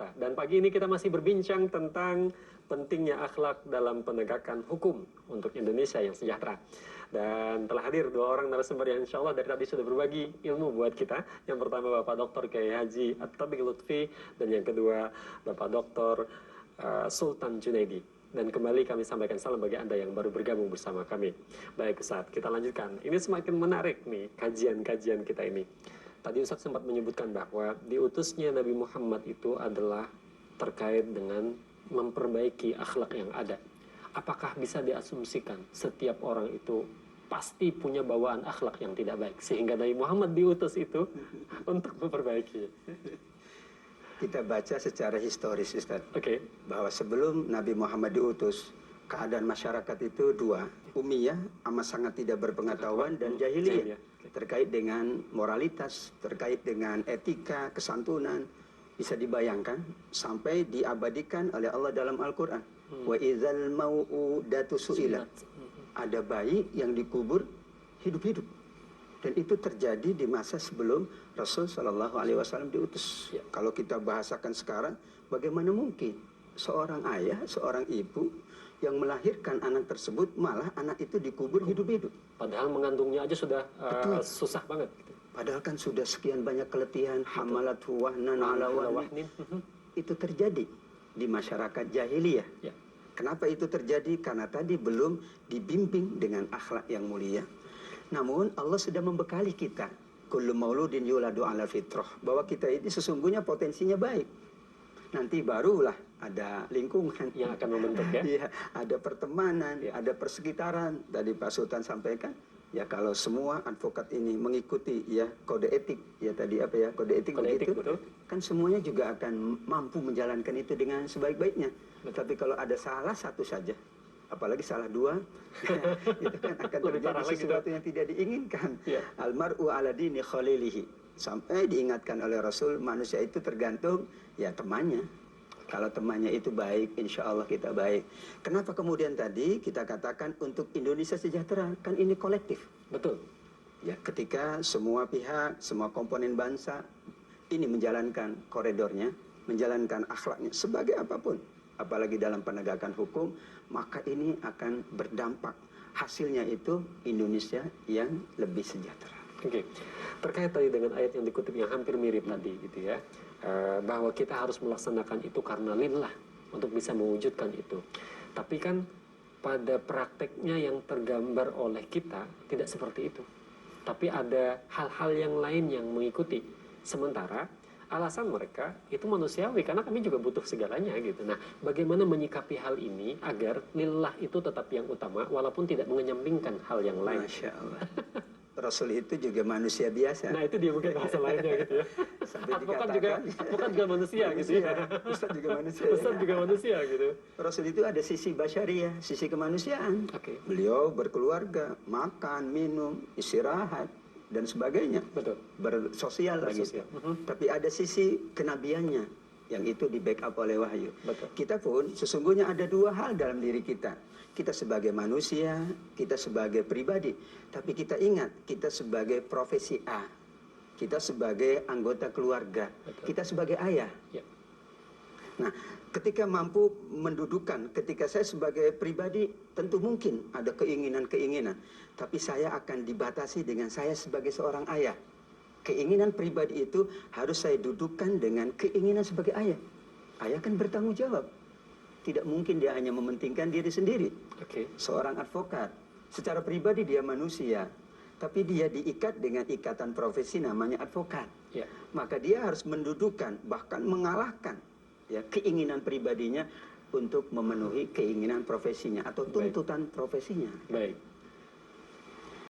bangsa. Dan pagi ini kita masih berbincang tentang pentingnya akhlak dalam penegakan hukum untuk Indonesia yang sejahtera. Dan telah hadir dua orang narasumber yang insya Allah dari tadi sudah berbagi ilmu buat kita. Yang pertama Bapak Dr. Kiai Haji At-Tabiq Lutfi, dan yang kedua Bapak Dr. Sultan Junaidi. Dan kembali kami sampaikan salam bagi Anda yang baru bergabung bersama kami. Baik Ustaz, kita lanjutkan. Ini semakin menarik nih kajian-kajian kita ini. Tadi Ustaz sempat menyebutkan bahwa diutusnya Nabi Muhammad itu adalah terkait dengan memperbaiki akhlak yang ada. Apakah bisa diasumsikan setiap orang itu pasti punya bawaan akhlak yang tidak baik, sehingga Nabi Muhammad diutus itu untuk memperbaiki? Kita baca secara historis, Ustaz. Oke. Bahwa sebelum Nabi Muhammad diutus, keadaan masyarakat itu dua. Ummiyah, amat sangat tidak berpengetahuan, dan jahiliyah. Terkait dengan moralitas, terkait dengan etika, kesantunan. Bisa dibayangkan sampai diabadikan oleh Allah dalam Al-Quran. Wa idzal mau'udatu su'ilat. Ada bayi yang dikubur hidup-hidup. Dan itu terjadi di masa sebelum Rasul Shallallahu Alaihi Wasallam diutus. Kalau kita bahasakan sekarang, bagaimana mungkin seorang ayah, seorang ibu yang melahirkan anak tersebut, malah anak itu dikubur hidup-hidup. Padahal mengandungnya aja sudah susah banget. Gitu. Padahal kan sudah sekian banyak keletihan, hamalat wahnan ala wahnin. Itu terjadi di masyarakat jahiliyah. Ya. Kenapa itu terjadi? Karena tadi belum dibimbing dengan akhlak yang mulia. Namun Allah sudah membekali kita, kullu mauludin yuladu ala fitrah, bahwa kita ini sesungguhnya potensinya baik. Nanti barulah ada lingkungan yang akan membentuk, ya. Iya, ada pertemanan, ya. Ada persekitaran. Tadi Pak Sultan sampaikan, ya kalau semua advokat ini mengikuti ya kode etik, ya tadi apa ya kode etik begitu, kan semuanya juga akan mampu menjalankan itu dengan sebaik-baiknya. Tapi kalau ada salah satu saja, apalagi salah dua, itu kan akan terjadi sesuatu yang tidak diinginkan. Ya. Almar'u ala dini khalilihi. Sampai diingatkan oleh Rasul, manusia itu tergantung ya temannya. Kalau temannya itu baik, insya Allah kita baik. Kenapa kemudian tadi kita katakan untuk Indonesia sejahtera? Kan ini kolektif. Betul. Ya, ketika semua pihak, semua komponen bangsa ini menjalankan koridornya, menjalankan akhlaknya sebagai apapun, apalagi dalam penegakan hukum, maka ini akan berdampak. Hasilnya itu Indonesia yang lebih sejahtera. Oke. Terkait tadi dengan ayat yang dikutip yang hampir mirip tadi gitu ya, bahwa kita harus melaksanakan itu karena lillah untuk bisa mewujudkan itu. Tapi kan pada prakteknya yang tergambar oleh kita tidak seperti itu. Tapi ada hal-hal yang lain yang mengikuti. Sementara alasan mereka itu manusiawi karena kami juga butuh segalanya gitu. Nah, bagaimana menyikapi hal ini agar lillah itu tetap yang utama walaupun tidak mengenyampingkan hal yang lain? Masya Allah. Rasul itu juga manusia biasa. Nah, itu dia mungkin bahasa lainnya gitu ya. Advokat juga manusia gitu ya. Ustaz juga manusia. Ustaz juga manusia gitu. Rasul itu ada sisi basyariah, sisi kemanusiaan. Beliau berkeluarga, makan, minum, istirahat dan sebagainya. Betul. Bersosial lagi. Tapi ada sisi kenabiannya yang itu di backup oleh wahyu. Betul. Kita pun sesungguhnya ada dua hal dalam diri kita. Kita sebagai manusia, kita sebagai pribadi. Tapi kita ingat, kita sebagai profesi A. Kita sebagai anggota keluarga. Betul. Kita sebagai ayah. Ya. Nah, ketika mampu mendudukan, ketika saya sebagai pribadi, tentu mungkin ada keinginan-keinginan. Tapi saya akan dibatasi dengan saya sebagai seorang ayah. Keinginan pribadi itu harus saya dudukkan dengan keinginan sebagai ayah. Ayah kan bertanggung jawab. Tidak mungkin dia hanya mementingkan diri sendiri. Seorang advokat, secara pribadi dia manusia, tapi dia diikat dengan ikatan profesi namanya advokat. Ya. Maka dia harus mendudukan, bahkan mengalahkan ya, keinginan pribadinya untuk memenuhi keinginan profesinya atau tuntutan profesinya. Baik.